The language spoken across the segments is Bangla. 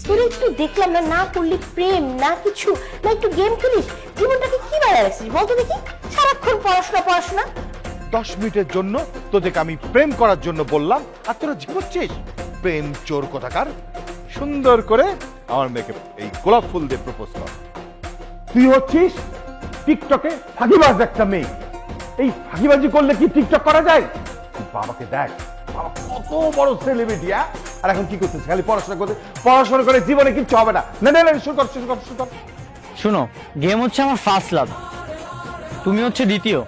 তোর একটু দেখলাম না, না করলি প্রেম না কিছু না, একটু গেম খেলিস, জীবনটাকে কি বানায় রাখছিস বলতো দেখি? সারাক্ষণ পড়াশোনা পড়াশোনা। 10 মিনিটের জন্য তোদেরকে আমি প্রেম করার জন্য বললাম, আর তোরা ঝিমুচ্ছিস। প্রেম চোর কোথাকার। সুন্দর করে আমার মেয়েকে এই গোলাপ ফুল দিয়ে প্রপোজ কর। তুই হচ্ছিস টিকটকে ফাঁকিবাজ একটা মেয়ে। এই ফাঁকিবাজি করলে কি টিকটক করা যায়? বাবাকে দেখ, বাবা কত বড় সেলিব্রিটি। আর এখন কি করতেছে? খালি পড়াশোনা করতে, পড়াশোনা করে জীবনে কিচ্ছু হবে না। না না না, শুরু কর শুরু কর শুরু কর। শোনো, গেম হচ্ছে আমার ফার্স্ট লাভ, তুমি হচ্ছে দ্বিতীয়।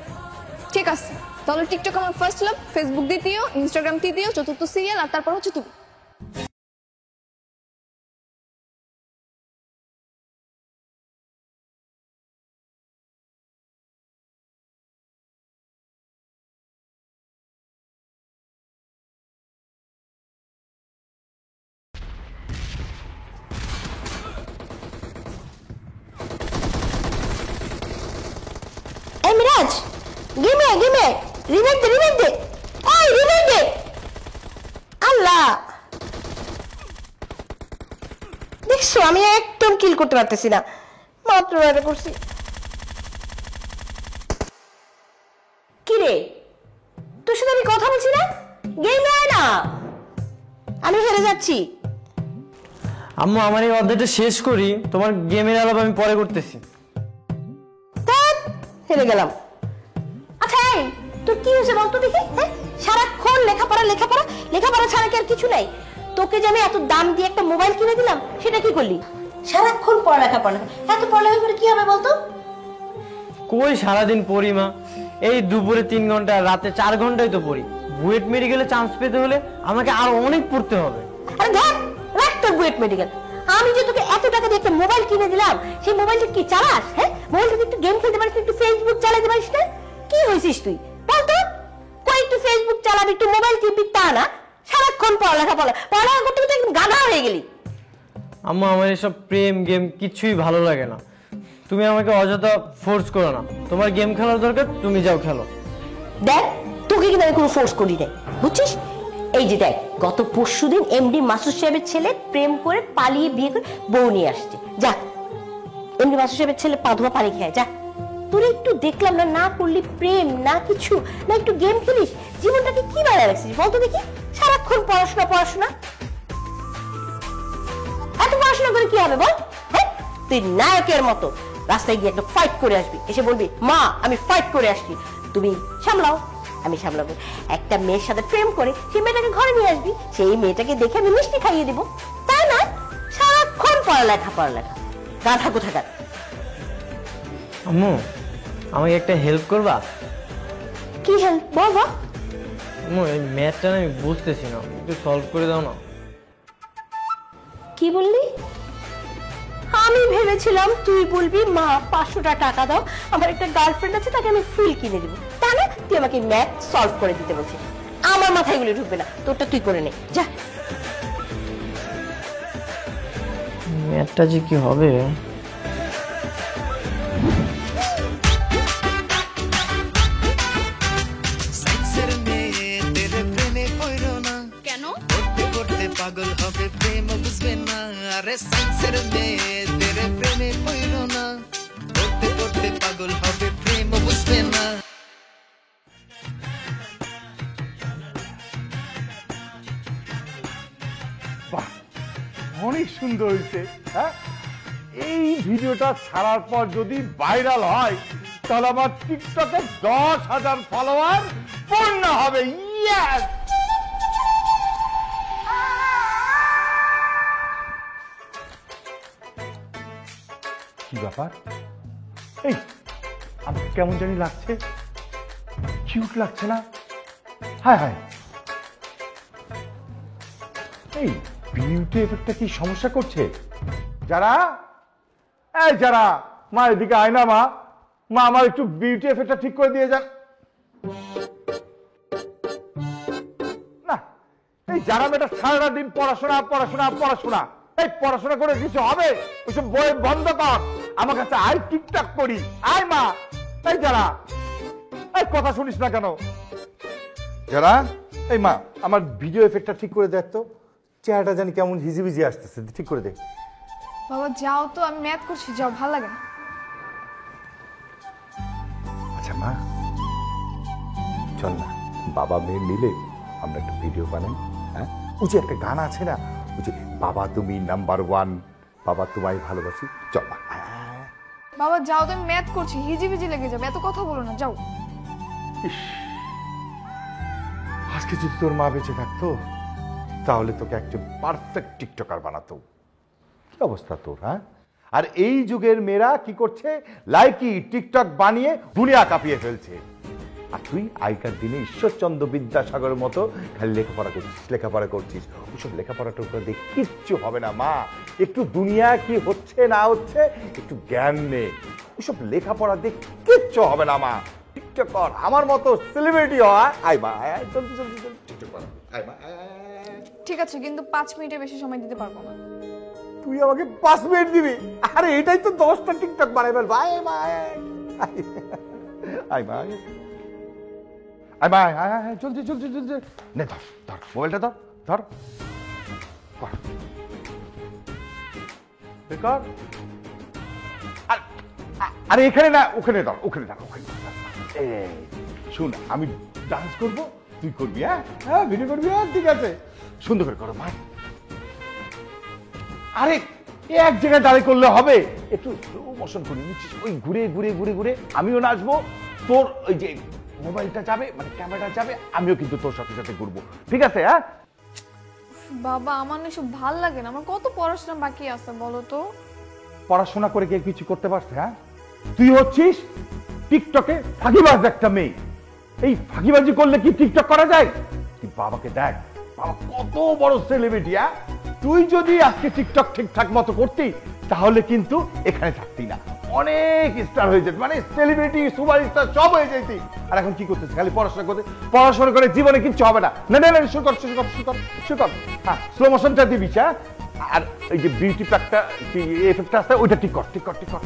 ঠিক আছে, তাহলে টিকটক আমার ফার্স্ট লাভ, ফেসবুক দ্বিতীয়, ইনস্টাগ্রাম তৃতীয়, চতুর্থ সিরিয়াল, আর তারপর হচ্ছে তুমি। এই মিরাজ, গেমে গেমে রিমেক দে, রিমেক দে, ওই রিমেক দে। আল্লাহ, দেখছো আমি একদম কিল করতে পারতেছি না, মাত্র এটা করছি। কি রে, তোর সাথে আমি কথা বলছি না? গেমে আয় না, আমি হেরে যাচ্ছি। আম্মু, আমার এই অধ্যায়টা শেষ করি, তোমার গেমের আলাপ আমি পরে করতেছি। হেরে গেলাম। আচ্ছা তোর কি হয়েছে বলতো দেখি? হ্যাঁ, সারাক্ষণ লেখাপড়া লেখাপড়া লেখাপড়া ছাড়া কি আর কিছু নাই? তোকে যে আমি এত দাম দিয়ে একটা মোবাইল কিনে দিলাম, সেটা কি করলি? সারাক্ষণ পড়ালেখা পড়ালেখা, এত পড়ালেখা করে কি হবে বলতো? কই সারাদিন পড়ি মা, এই দুপুরে 3 ঘন্টা, রাতে 4 ঘন্টাই তো পড়ি। বুয়েট মেডিকেলে চান্স পেতে হলে আমাকে আরো অনেক পড়তে হবে। আরে দেখ, রাখ তোর বুয়েট মেডিকেল। আমি যে তোকে এত টাকা দিয়ে একটা মোবাইল কিনে দিলাম, সেই মোবাইলটা কি চালাস? হ্যাঁ, মোবাইলটা একটু গেম খেলতে পারিস, একটু ফেসবুক চালাতে পারিস না? কি হয়েছিস তুই বলতো? কই একটু ফেসবুক চালাবি, একটু মোবাইল টিপবি, তা না, সারাক্ষণ পড়ালেখা পড়ালেখা করতে করতে একদম গাধা হয়ে গেলি। আম্মা, আমার এসব প্রেম গেম কিছুই ভালো লাগে না। তুমি আমাকে অযথা ফোর্স করো না, তোমার গেম খেলার দরকার, তুমি যাও খেলো। দেখ, তোকে কিন্তু আমি কোনো ফোর্স করি নাই, বুঝছিস? এই যে দেখ, গত পরশুদিন এমডি মাসুদ সাহেবের ছেলে প্রেম করে পালিয়ে বিয়ে করে বউ নিয়ে আসছে। যা, এমডি মাসুদ সাহেবের ছেলে পা ধোয়া পানি খায়, যা। তোর একটু দেখলাম না, না করলি প্রেম না কিছু না, একটু গেম খেলিস, জীবনটাকে কি বানায় রাখছিস বলতো দেখি? সারাক্ষণ পড়াশোনা পড়াশোনা। এত পড়াশোনা করে কি হবে বল? হ্যাঁ, তুই নায়কের মতো রাস্তায় গিয়ে একটা ফাইট করে আসবি, এসে বলবি মা আমি ফাইট করে আসছি, তুমি সামলাও। আমি সামলাবো। একটা মেয়ের সাথে প্রেম করে সেই মেয়েটাকে ঘরে নিয়ে আসবি, সেই মেয়েটাকে দেখে আমি মিষ্টি খাইয়ে দিব, তাই না? সারাক্ষণ পড়ালেখা পড়ালেখা, গাধা কোথাকার। আম্মু, আমাকে একটা হেল্প করবা? কি হেল্প বাবা? আম্মু, এই ম্যাথটা আমি বুঝতেছি না, একটু সলভ করে দাও না। কি বললি? আমি ভেবেছিলাম তুই বলবি মা 500 টাকা দাও, আমার একটা গার্লফ্রেন্ড আছে, তাকে আমি ফুল কিনে দিব, তা না তুই আমাকে ম্যাথ সলভ করে দিতে বলছিস। আমার মাথায় এগুলো ঢুকবে না, তোরটা তুই করে নে, যা। ম্যাথটা যে কি হবে? পাগল হবে প্রেম বুঝবে না, আরে সাইন্সের মেয়ে তেরে প্রেমে পড়লো না, পড়তে পড়তে পাগল হবে প্রেম বুঝবে না। বাহ, অনেক সুন্দর হয়েছে। হ্যাঁ, এই ভিডিওটা ছাড়ার পর যদি ভাইরাল হয়, তাহলে আমার টিকটকে 10,000 ফলোয়ার পূর্ণ হবে। ইয়েস! কি ব্যাপার? এই আমাকে কেমন জানি লাগছে, কিউট লাগছে না? হায় হায়, এই বিউটি এফেক্টটা কি সমস্যা করছে? যারা, এই যারা, মা এদিকে আয় না মা, মা আমার একটু বিউটি এফেক্টটা ঠিক করে দিয়ে যান না। এই যারা মেয়েটা সারা দিন পড়াশোনা পড়াশোনা পড়াশোনা, এই পড়াশোনা করে কিছু হবে? ওইসব বই বন্ধ কর, আমার কাছে আয়, টিকটক করি, আয় মা। এই যারা, এই কথা শুনিস না কেন? যারা, এই মা আমার ভিডিও এফেক্টটা ঠিক করে দেখ তো, চেহারাটা জানি কেমন হিজিবিজি আসতেছে, ঠিক করে দে। বাবা যাও তো, আমি ম্যাথ করছি, যাও, ভালো লাগে না। আচ্ছা মা, চল না বাবা মেয়ে মিলে আমরা একটা ভিডিও বানাই। হ্যাঁ, ওই যে একটা গান আছে না, ওই যে বাবা তুমি নাম্বার ওয়ান, বাবা তোমায় ভালোবাসি, চল না। বাবা যাও তো, আমি ম্যাথ করছি, হিজিবিজি লেগে যাবে, এত কথা বলো না, যাও। ইস, আজকে যদি তোর মা বেঁচে থাকতো তাহলে তোকে একজন পারফেক্ট টিকটকার বানাতো। কি অবস্থা তোর, হ্যাঁ? আর এই যুগের মেয়েরা কি করছে, লাইকি টিকটক বানিয়ে দুনিয়া কাঁপিয়ে ফেলছে। আর তুই আগেকার দিনে ঈশ্বরচন্দ্র বিদ্যাসাগরের মতো খালি লেখাপড়া করছিস। ওসব লেখাপড়াটা দেখে কিচ্ছু হবে না মা। একটু দুনিয়া কি হচ্ছে না হচ্ছে একটু জ্ঞান নে। ওসব লেখাপড়া দেখে কিচ্ছু হবে না মা। টিকটক কর, আমার মতো সেলিব্রিটি হয়। আয় মা, আয় জলদি জলদি জলদি টিকটক কর। আয় মা, ঠিক আছে, কিন্তু 5 মিনিটের বেশি সময় দিতে পারবো না। তুই আমাকে 5 মিনিট দিবি? আরে এটাই তো 10টা টিকটক বানাই ফেলবো। আয় মা, আয় মা, আয় মা, আয় জলদি জলদি জলদি নে, ধর ধর মোবাইলটা, ধর ধর কর, কর। আরে এখানে না, ওখানে ধর, ওখানে ধর, ওখানে ধর। এই শুন, আমি ডান্স করবো, তুই করবি। হ্যাঁ হ্যাঁ, ভিডিও করবি। হ্যাঁ ঠিক আছে, সুন্দর করে করো মা। আরে এক জায়গায় দাঁড়িয়ে করলে হবে, একটু স্লো মোশন করে নিচ্ছিস, ওই ঘুরে ঘুরে ঘুরে ঘুরে আমিও নাচবো, তোর ওই যে মোবাইলটা যাবে, মানে ক্যামেরাটা যাবে, আমিও কিন্তু তোর সাথে সাথে ঘুরবো, ঠিক আছে? হ্যাঁ বাবা আমার না এসব ভাল লাগে না, আমার কত পড়াশোনা বাকি আছে বলো তো। পড়াশোনা করে কে কিছু করতে পারছে? হ্যাঁ, তুই হচ্ছিস টিকটকে ফাঁকিবাজ একটা মেয়ে। এই ফাঁকিবাজি করলে কি টিকটক করা যায়? তুই বাবাকে দেখ, বাবা কত বড় সেলিব্রিটি। হ্যাঁ, তুই যদি আজকে টিকটক ঠিকঠাক মতো করতি তাহলে কিন্তু এখানে থাকতি না, অনেক স্টার হয়ে যেত, মানে সেলিব্রিটি সুপার স্টার সব হয়ে যেতি। আর এখন কি করতেছিস? খালি পড়াশোনা করতে, পড়াশোনা করে জীবনে কিচ্ছু হবে না। না না না, শুরু কর শুরু কর শুরু কর শুরু কর। হ্যাঁ, স্লো মোশনটা দিবি। হ্যাঁ, আর এই যে বিউটি প্যাকটা এফেক্টটা আছে ওইটা ঠিক কর, ঠিক কর, ঠিক কর।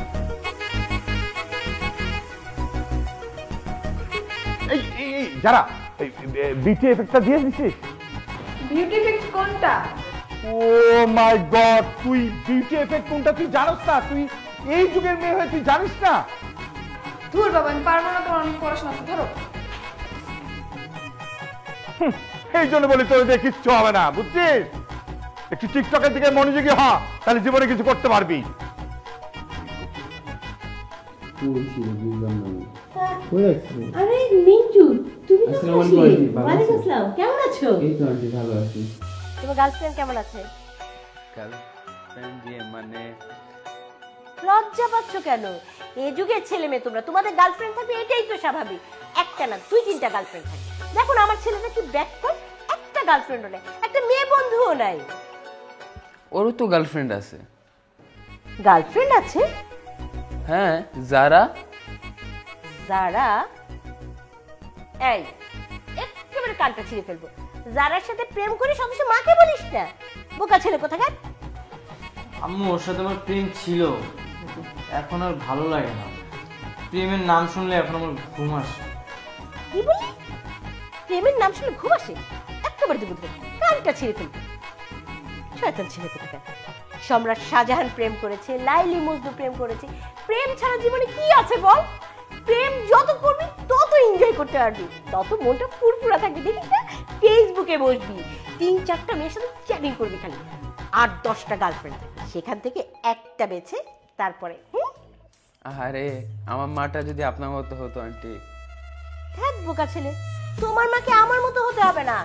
এই এই যারা বিউটি এফেক্টটা দিয়ে দিছিস? বিউটি এফেক্ট কোনটা? ও মাই গড, তুই বিউটি এফেক্ট কোনটা তুই জানিস না? তুই এই যুগের মেয়ে হয়ে তুই জানিস না? ধুর বাবা, আমি পারবো না, তোমার অনেক পড়াশোনা আছে, ধরো। এই জন্য বলি তোর দিয়ে কিচ্ছু হবে না, বুঝছিস? একটু টিকটকের দিকে মনোযোগী হ, তাহলে জীবনে কিছু করতে পারবি। আরে মিন্টু, তুমি তো আসসালামু খুশি। আলাইকুম, ভালো ওয়ালাইকুম আছি? আসসালাম, কেমন আছো? এই তো আন্টি ভালো আছি। তোমার গার্লফ্রেন্ড কেমন আছে? গার্লফ্রেন্ড দিয়ে মানে লজ্জা পাচ্ছ কেন? এই যুগের ছেলে মেয়ে তোমরা, তোমাদের গার্লফ্রেন্ড থাকবে এটাই তো স্বাভাবিক। একটা না, 2-3টা গার্লফ্রেন্ড থাকে। দেখো না আমার ছেলেটা কি ব্যাক কর, একটা গার্লফ্রেন্ডও নাই, একটা মেয়ে বন্ধুও নাই। ওরও তো গার্লফ্রেন্ড আছে। গার্লফ্রেন্ড আছে? হ্যাঁ, যারা যারা? এই একেবারে কানটা ছিঁড়ে ফেলবো। যারার সাথে প্রেম করিস অথচ মাকে বলিস না, বোকা ছেলে কোথাকার। আম্মু ওর সাথে আমার প্রেম ছিল, এখন আর ভালো লাগে না। প্রেমের নাম শুনলে এখন আমার ঘুম আসে। কি বলি? প্রেমের নাম শুনে ঘুম আসে? একেবারে দেবো, কানটা ছিঁড়ে ফেলবো। শয়তান ছেলে কোথাকার। সম্রাট শাহজাহান প্রেম করেছে, লাইলি মজনু প্রেম করেছে। প্রেম ছাড়া জীবনে কি আছে বল? প্রেম যত করবি তত এনজয় করতে পারবি, তত মনটা ফুরফুরা থাকবে। দেখিস না, ফেসবুকে বসবি, 3-4টা মেয়ের সাথে চ্যাটিং করবি, খালি 8-10টা গার্লফ্রেন্ড, সেখান থেকে একটা বেছে তারপরে। আরে আমার মাটা যদি আপনার মতো হতো আন্টি। থাক বোকা ছেলে, তোমার মাকে আমার মতো হতে হবে না,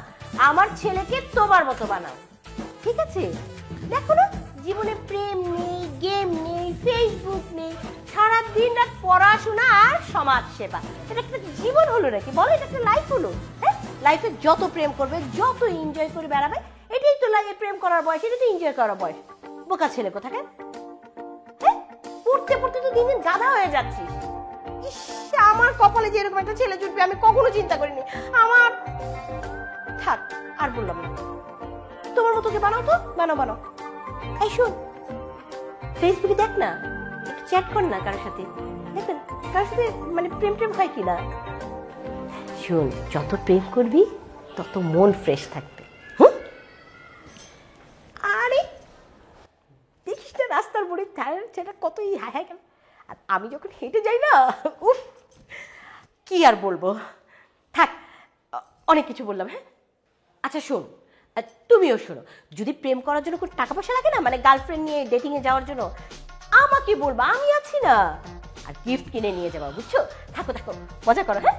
আমার ছেলেকে তোমার মতো বানাও, ঠিক আছে? দেখো না, জীবনে প্রেম নেই, গেম নেই, ফেসবুক নেই, সারা দিন রাত পড়াশোনা আর সমাজ সেবা। এটা একটা জীবন হলো নাকি বলো? এটা একটা লাইফ হলো? হ্যাঁ, লাইফে যত প্রেম করবে, যত এনজয় করে বেড়াবে, এটাই তো লাগে প্রেম করার বয়স, এটাই তো এনজয় করার বয়স। বোকা ছেলে কোথাকার। হ্যাঁ, পড়তে পড়তে তো দিন দিন গাধা হয়ে যাচ্ছিস। ইস, আমার কপালে যে এরকম একটা ছেলে জুটবে আমি কখনো চিন্তা করিনি। আমার থাক, আর বললাম না। তোমার মতো কে বানাও তো, বানাও বানাও। এই শোন, ফেসবুকে দেখ না, একটু চ্যাট কর না কারোর সাথে, দেখবেন কারোর সাথে মানে প্রেম প্রেম হয় কিনা। শোন, যত প্রেম করবি তত মন ফ্রেশ থাকবে। বোনের ছেলেটা কতই হাই হাই কেন, আর আমি যখন হেঁটে যাই না, উফ কি আর বলবো। থাক, অনেক কিছু বললাম। হ্যাঁ আচ্ছা শোন, তুমিও শোনো, যদি প্রেম করার জন্য কোনো টাকা পয়সা লাগে না, মানে গার্লফ্রেন্ড নিয়ে ডেটিংয়ে যাওয়ার জন্য, আমাকে বলবা, আমি আছি না, আর গিফট কিনে নিয়ে যাবো, বুঝছো? থাকো থাকো, মজা করো। হ্যাঁ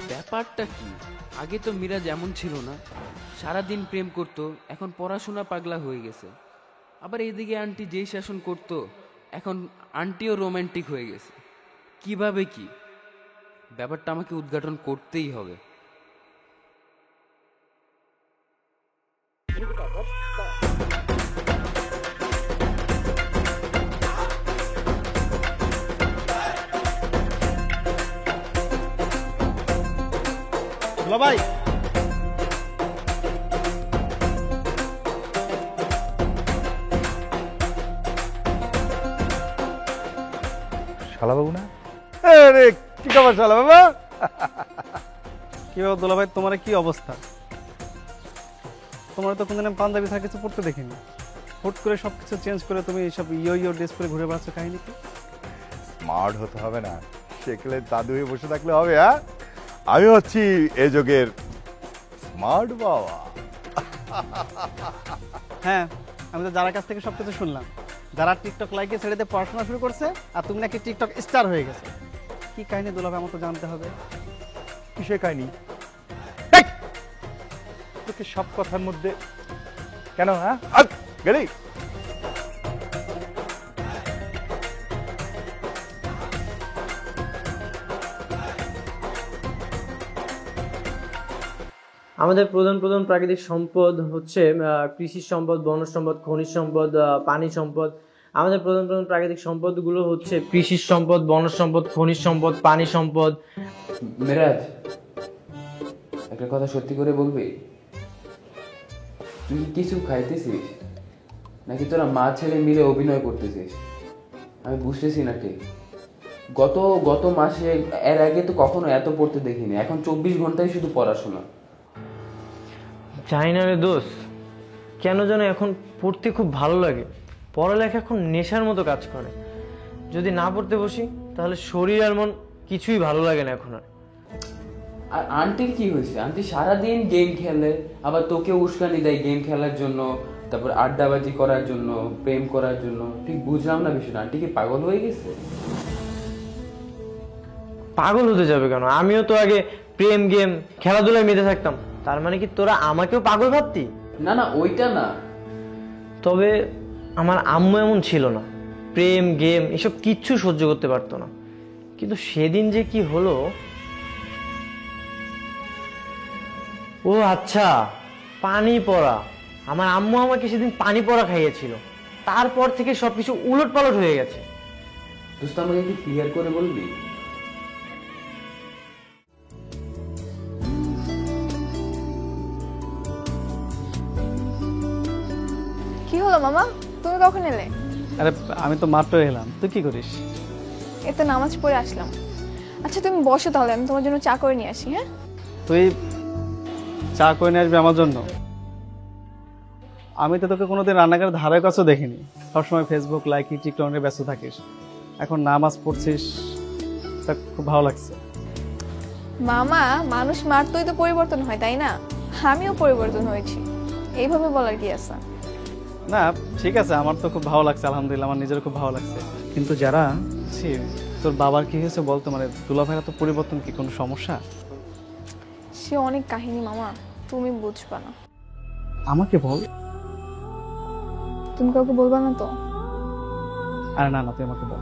ব্যাপারটা কি? আগে তো মিরাজ এমন ছিল না, সারাদিন প্রেম করতো, এখন পড়াশোনা পাগলা হয়ে গেছে। আবার এদিকে আন্টি যেই শাসন করতো, এখন আন্টিও রোমান্টিক হয়ে গেছে। কিভাবে কি? ব্যাপারটা আমাকে উদ্ঘাটন করতেই হবে। ভাই শালাবাবু না? আরে কি খবর শালা বাবা? কি বাবা দোলা ভাই, তোমার কি অবস্থা? তোমার তো কোনদিন আমি পাঞ্জাবি ছাড়া কিছু পড়তে দেখিনি। হুট করে সবকিছু চেঞ্জ করে তুমি এইসব ইয়ো ড্রেস পরে ঘুরে বেড়াচ্ছ, কাহিনী কি? স্মার্ট হতে হবে না, শেখলে দাদু হয়ে বসে থাকলে হবে। হ্যাঁ, আমি হচ্ছি এ যুগের স্মার্ট বাবা। হ্যাঁ, আমি তো যারা কাছ থেকে সবকিছু শুনলাম, যারা টিকটক লাইকে ছেড়ে দিয়ে পড়াশোনা শুরু করছে, আর তুমি নাকি টিকটক স্টার হয়ে গেছে। কি কাহিনী দোলা ভাই, আমার তো জানতে হবে। কিসের কাহিনী? তোকে সব কথার মধ্যে কেন? হ্যাঁ গেলি আমাদের প্রধান প্রধান প্রাকৃতিক সম্পদ হচ্ছে কৃষি সম্পদ, বনজ সম্পদ, খনিজ সম্পদ, পানি সম্পদ। আমাদের প্রধান প্রধান প্রাকৃতিক সম্পদগুলো হচ্ছে কৃষি সম্পদ, বনজ সম্পদ, খনিজ সম্পদ, পানি সম্পদ। মিরাজ, একটা কথা সত্যি করে বলবি, তুই কিছু খাইতেছিস নাকি তোরা মা ছেলে মিলে অভিনয় করতেছিস? আমি বুঝতেছি না ঠিক। গত মাসে এর আগে তো কখনো এত পড়তে দেখিনি, এখন 24 ঘন্টায় শুধু পড়াশোনা। জানি না রে দোস্ত, কেন যেন এখন পড়তে খুব ভালো লাগে। পড়ালেখা এখন নেশার মতো কাজ করে। যদি না পড়তে বসি তাহলে শরীর আর মন কিছুই ভালো লাগে না এখন আর। আর আন্টির কি হয়েছে? আন্টি সারাদিন গেম খেলে, আবার তোকে উস্কানি দেয় গেম খেলার জন্য, তারপর আড্ডাবাজি করার জন্য, প্রেম করার জন্য। ঠিক বুঝলাম না বিষয়টা, আন্টি কি পাগল হয়ে গেছে? পাগল হতে যাবে কেন? আমিও তো আগে প্রেম, গেম, খেলাধুলায় মেতে থাকতাম। তার মানে কি তোরা আমাকেও পাগল ভাবতি? না না, ওইটা না। তবে আমার আম্মু এমন ছিল না, প্রেম, গেম এসব কিচ্ছু সহ্য করতে পারতো না। কিন্তু সেদিন যে কি হলো। ও আচ্ছা, পানি পড়া। আমার আম্মু আমাকে সেদিন পানি পড়া খাইয়েছিল, তারপর থেকে সবকিছু উলট পালট হয়ে গেছে। দোস্ত, আমাকে একটু ক্লিয়ার করে বলবি? কি হলো মামা, তুমি কখন এলে? আরে আমি তো মাত্র এলাম, তুই কি করিস? এতে নামাজ পড়ে আসলাম। আচ্ছা তুমি বসো তাহলে, আমি তোমার জন্য চা করে নিয়ে আসি। হ্যাঁ, তুই চা করে নিয়ে আসবি আমার জন্য? আমি তো তোকে কোনোদিন রান্নাঘরের ধারে কাছেও দেখিনি। সবসময় ফেসবুক লাইকি টিকটকে ব্যস্ত থাকিস, এখন নামাজ পড়ছিস, তা খুব ভালো লাগছে। মামা, মানুষ মারতেই তো পরিবর্তন হয়, তাই না? আমিও পরিবর্তন হয়েছি, এইভাবে বলার কি আছে? না ঠিক আছে, আমার তো খুব ভালো লাগছে, আলহামদুলিল্লাহ, আমার নিজের খুব ভালো লাগছে। কিন্তু যারা তোর বাবার কি হয়েছে বলতো, মানে দুলা ভাইরা তো পরিবর্তন, কি কোনো সমস্যা? সে অনেক কাহিনী মামা, তুমি বুঝবা না। আমাকে বল। তুমি কাউকে বলবা না তো? আরে না না, তুই আমাকে বল।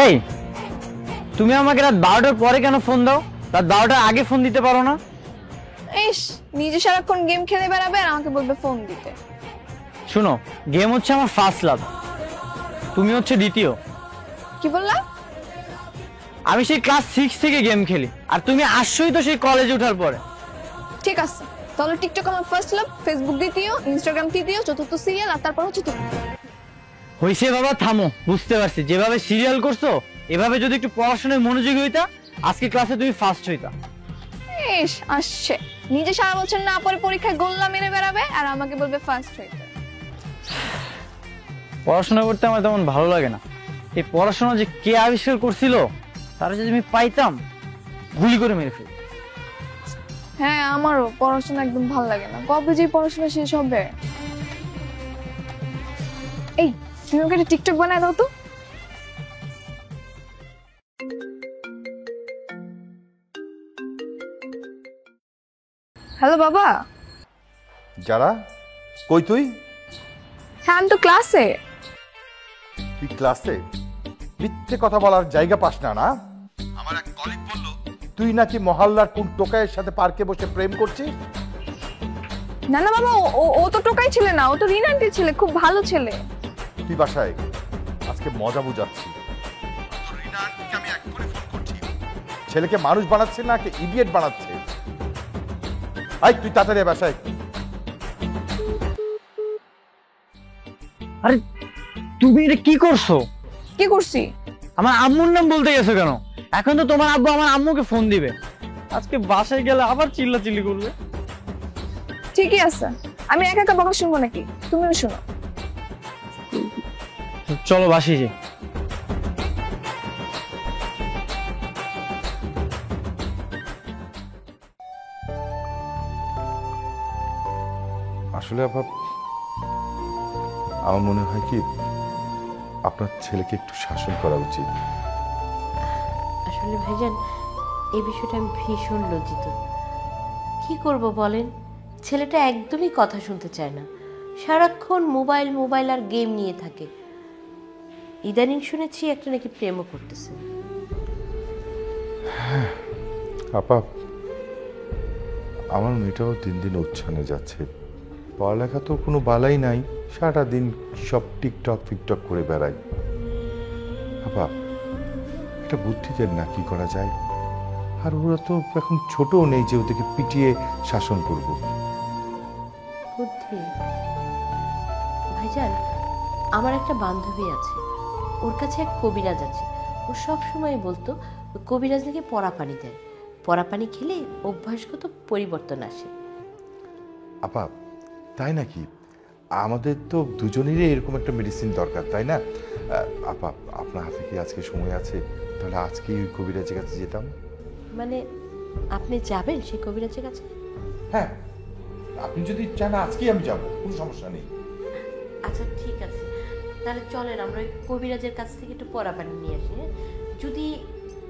এই, তুমি আমাকে রাত 12টার পরে কেন ফোন দাও? রাত 12টার আগে ফোন দিতে পারো না? ইস, নিজে সারাক্ষণ গেম খেলে বেড়াবে আর আমাকে বলবে ফোন দিতে। শুনো, গেম হচ্ছে আমার ফার্স্ট লাভ, তুমি হচ্ছে দ্বিতীয়। কি বললা? আমি সেই ক্লাস 6 থেকে গেম খেলি, আর তুমি আসছোই তো সেই কলেজে ওঠার পরে। ঠিক আছে, তাহলে টিকটক আমার ফার্স্ট লাভ, ফেসবুক দ্বিতীয়, ইনস্টাগ্রাম তৃতীয়, চতুর্থ সিরিয়াল, আর তারপর হচ্ছে তুমি। হইছে বাবা, থামো। বুঝতে পারছি, যেভাবে সিরিয়াল করছো এভাবে যদি একটু পড়াশোনায় মনোযোগী হইতা আজকে ক্লাসে তুমি ফার্স্ট হইতা। ইস আসছে, নিজে সারা বছর না পরে পরীক্ষায় গোল্লা মেরে বেড়াবে আর আমাকে বলবে ফার্স্ট হইতে। পড়াশোনা করতে আমার তেমন ভালো লাগে না। এই পড়াশোনা যে কে আবিষ্কার করছিল তারা যদি আমি পাইতাম গুলি করে মেরে ফেলি। হ্যাঁ আমারও পড়াশোনা একদম ভালো লাগে না, কবে যে পড়াশোনা শেষ হবে। এই তুমি ওকে একটা টিকটক বানায় দাও তো। হ্যালো বাবা। যারা, কই তুই? হ্যাঁ আমি তো ক্লাসে। তুই ক্লাসে? মিথ্যে কথা বলার জায়গা পাস না না? আমার এক কলিগ বলল তুই নাকি মহল্লার কোন টোকাইয়ের সাথে পার্কে বসে প্রেম করছিস। না না বাবা, ও তো টোকাই ছেলে না, ও তো রিনা আন্টির ছেলে, খুব ভালো ছেলে। তুই বাসায়, আজকে মজা বুঝাচ্ছি। রিনা আন্টিকে আমি এক্ষুনি ফোন করছি। ছেলেকে মানুষ বানাচ্ছে নাকি ইডিয়েট বানাচ্ছে? আই তুই তাড়াতাড়ি বাসায়। আরে তুমি এটা কি করছো? কি করছি? আমার আম্মুর নাম বলতে গেছো কেন? এখন তো তোমার আব্বু আমার আম্মুকে ফোন দিবে, আজকে বাসায় গেলে আবার চিল্লাচিল্লি করবে। ঠিকই আছে, আমি একা একা বকা শুনবো নাকি? তুমিও শোনো। চলো বাসি যে। আসলে আপা আমার মনে হয় কি আপনার ছেলেকে একটু শাসন করা উচিত। আসলে ভাইজান এই বিষয়টা আমি ভীষণ লজ্জিত। কি করব বলেন, ছেলেটা একদমই কথা শুনতে চায় না, সারাক্ষণ মোবাইল মোবাইল আর গেম নিয়ে থাকে। ইদানিং শুনেছি একটা নাকি প্রেমও করতেছে। আপা আমার মেয়েটাও দিন দিন উচ্ছন্নে যাচ্ছে, পড়ালেখা তো কোনো বালাই নাই, সারাটা দিন সব টিকটক ফিকটক করে বেড়ায়। আপা একটা বুদ্ধি দেন না, কি করা যায়? আর ওরা তো এখন ছোটও নেই যে ওদেরকে পিটিয়ে শাসন করব। বুদ্ধি? ভাইজান আমার একটা বান্ধবী আছে, ওর কাছে এক কবিরাজ আছে। ও সব সময় বলতো কবিরাজ নাকি পরা পানি দেয়, পরা পানি খেলে অভ্যাসগত পরিবর্তন আসে। আপা তাই নাকি? আমাদের তো দুজনেরই এরকম একটা মেডিসিন দরকার, তাই না? আপা আপনার হাতে কি আজকে সময় আছে? তাহলে আজকেই ওই কবিরাজের কাছে যেতাম। মানে আপনি যাবেন সেই কবিরাজের কাছে? হ্যাঁ, আপনি যদি চান আজকেই আমি যাব, কোনো সমস্যা নেই। আচ্ছা ঠিক আছে, তাহলে চলেন আমরা ওই কবিরাজের কাছ থেকে একটু পরা পানি নিয়ে আসি, হ্যাঁ? যদি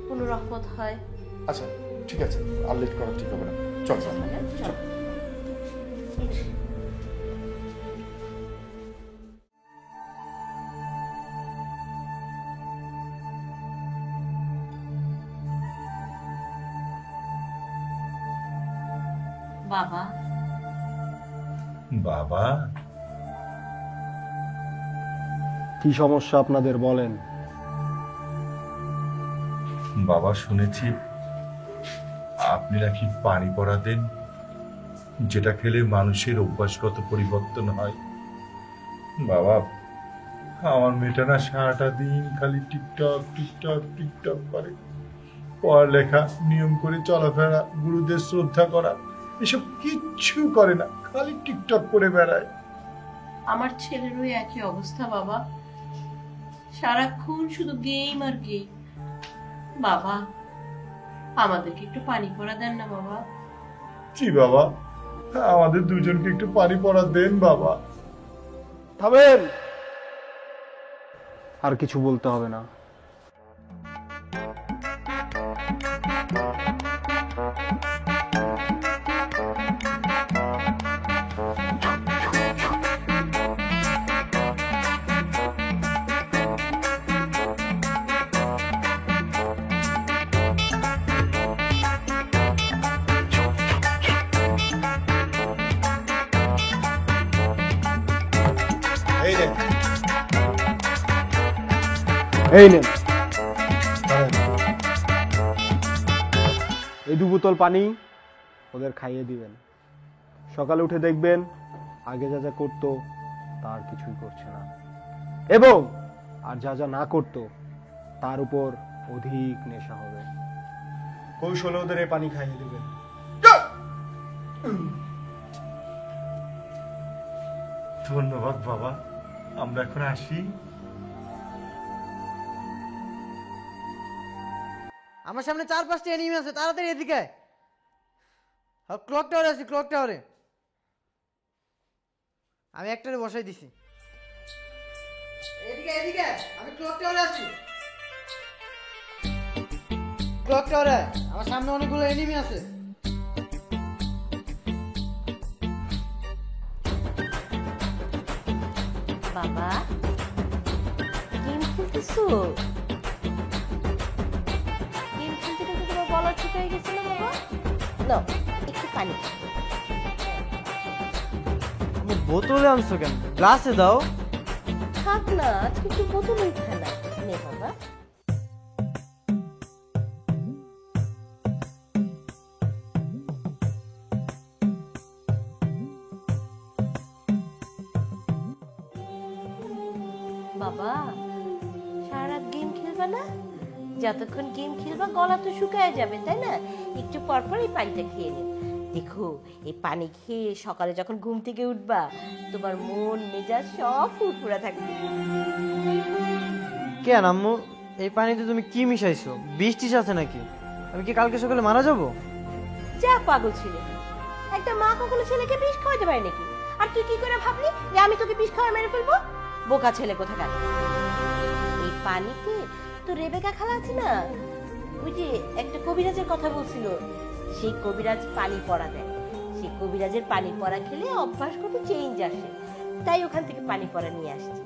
কোনো রহমত হয়। আচ্ছা ঠিক আছে, আর লেট করা ঠিক হবে না, চল চল চল। বাবা। বাবা, কি সমস্যা আপনাদের বলেন? বাবা শুনেছি আপনি নাকি পানি পড়া দেন, যেটা খেলে মানুষের অভ্যাসগত পরিবর্তন হয়। বাবা আমার মেয়েটা না সারাটা দিন খালি টিকটক টিকটক টিকটক করে, পড়ালেখা, নিয়ম করে চলাফেরা, গুরুদের শ্রদ্ধা করা, এসব কিচ্ছু করে না, খালি টিকটক করে বেড়ায়। আমার ছেলেরও একই অবস্থা বাবা, সারাক্ষণ শুধু গেম আর গেম। বাবা আমাদেরকে একটু পানি পড়া দেন না বাবা। জি বাবা, আমাদের দুজনকে একটু পানি পড়া দেন বাবা। থামেন, আর কিছু বলতে হবে না। এই নেন, এই 2 বোতল পানি ওদের খাইয়ে দিবেন। সকালে উঠে দেখবেন আগে যা যা করতো তার কিছুই করছে না, এবং আর যা যা না করতো তার উপর অধিক নেশা হবে। কৌশলে ওদের এই পানি খাইয়ে দেবেন। ধন্যবাদ বাবা, আমরা এখন আসি। আমার সামনে 4-5টা এনিমি আছে, তাড়াতাড়ি এদিকে আয়। ক্লক টাওয়ারে আছি, ক্লক টাওয়ারে। আমি একটারে বসাই দিছি। এদিকে এদিকে, আমি ক্লক টাওয়ারে আছি। ক্লক টাওয়ারে আমার সামনে অনেকগুলো এনিমি আছে। বাবা গেম খেলতেছো? গেম খেলতে খেলতে তোমার গলা ঠিক হয়ে গেছিল বাবা? নাও একটু পানি খাও। তুমি বোতলে আনছো কেন? গ্লাসে দাও। থাক না, আজকে একটু বোতলেই খেলা। নে বাবা। বাবা সারা রাত গেম খেলবা না? যতক্ষণ গেম খেলবা গলা তো শুকায় যাবে, তাই না? একটু পর পর এই পানিটা খেয়ে নিও। দেখো এই পানি খেয়ে সকালে যখন ঘুম থেকে উঠবা তোমার মন মেজাজ সব ফুরফুরা থাকবে। কেন আম্মু, এই পানিতে তুমি কি মিশাইছো? বিষ টিস আছে নাকি? আমি কি কালকে সকালে মারা যাবো? যা পাগল ছেলে, একটা মা কখনো ছেলেকে বিষ খাওয়াতে পারে নাকি? আর তুই কি করে ভাবলি যে আমি তোকে বিষ খাওয়া মেরে ফেলবো? বোকা ছেলে কোথাকার। এই পানিতে তো রেবেকা খালা আছে না, ওই যে একটা কবিরাজের কথা বলছিল, সেই কবিরাজ পানি পড়া দেয়। সেই কবিরাজের পানি পড়া খেলে অভ্যাসগত চেঞ্জ আসে, তাই ওখান থেকে পানি পড়া নিয়ে আসছে।